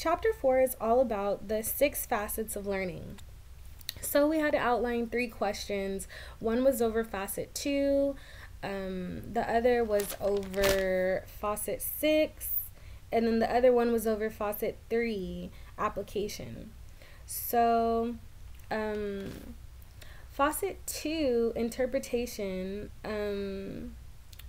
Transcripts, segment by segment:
chapter 4 is all about the 6 facets of learning. So we had to outline 3 questions. One was over facet 2, the other was over facet 6, and then the other one was over facet 3, application. So facet 2, interpretation,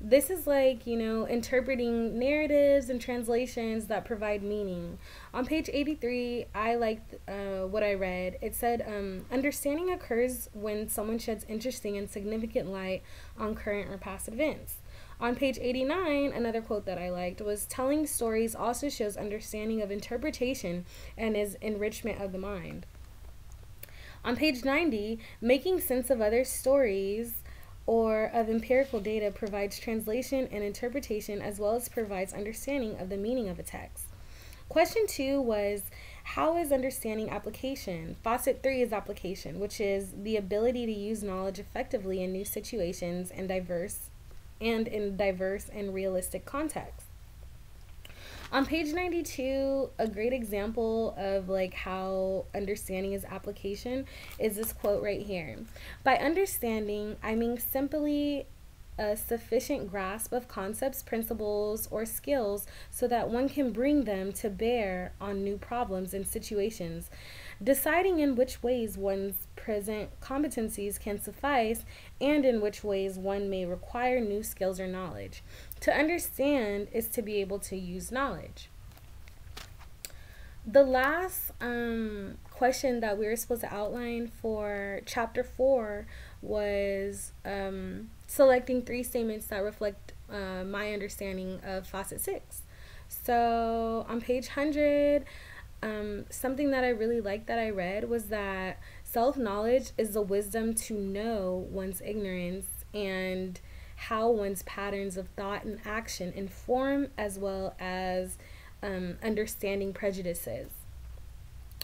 this is like, interpreting narratives and translations that provide meaning. On page 83, I liked what I read. It said, understanding occurs when someone sheds interesting and significant light on current or past events. On page 89, another quote that I liked was, telling stories also shows understanding of interpretation and is enrichment of the mind. On page 90, making sense of other stories or of empirical data provides translation and interpretation as well as provides understanding of the meaning of a text. Question 2 was, how is understanding application? Facet 3 is application, which is the ability to use knowledge effectively in new situations and in diverse and realistic contexts. On page 92, a great example of like how understanding is application is this quote right here. By understanding, I mean simply a sufficient grasp of concepts, principles, or skills so that one can bring them to bear on new problems and situations, deciding in which ways one's present competencies can suffice and in which ways one may require new skills or knowledge. To understand is to be able to use knowledge. The last question that we were supposed to outline for chapter 4 was selecting 3 statements that reflect my understanding of facet 6. So on page 100, something that I really liked that I read was that self-knowledge is the wisdom to know one's ignorance and how one's patterns of thought and action inform as well as understanding prejudices.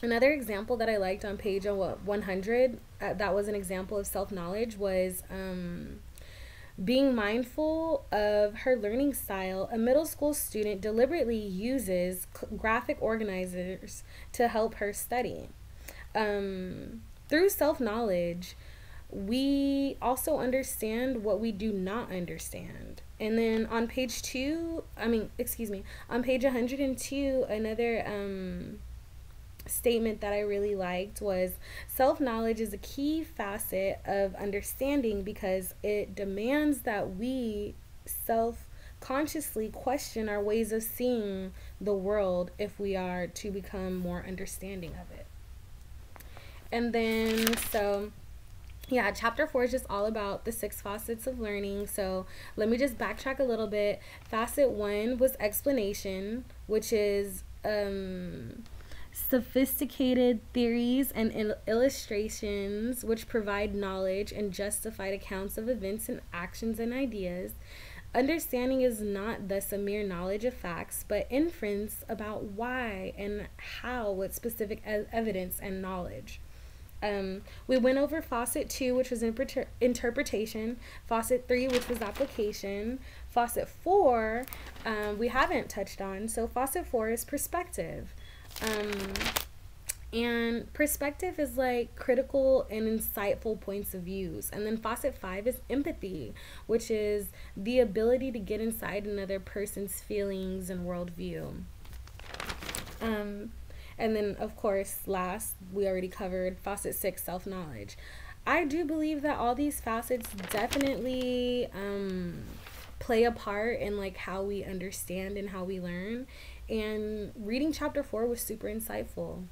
Another example that I liked on page 100, that was an example of self-knowledge, was being mindful of her learning style. A middle school student deliberately uses graphic organizers to help her study. Through self-knowledge, we also understand what we do not understand. And then on page 102, another statement that I really liked was, self-knowledge is a key facet of understanding because it demands that we self-consciously question our ways of seeing the world if we are to become more understanding of it. And then, yeah, chapter 4 is just all about the 6 facets of learning. So let me just backtrack a little bit. Facet 1 was explanation, which is sophisticated theories and illustrations which provide knowledge and justified accounts of events and actions and ideas. Understanding is not thus a mere knowledge of facts, but inference about why and how with specific evidence and knowledge. We went over facet 2, which was interpretation, facet 3, which was application, facet 4 we haven't touched on. So facet 4 is perspective. And perspective is like critical and insightful points of views. And then facet 5 is empathy, which is the ability to get inside another person's feelings and worldview. And then, of course, last, we already covered facet 6, self-knowledge. I do believe that all these facets definitely play a part in like how we understand and how we learn. And reading chapter 4 was super insightful.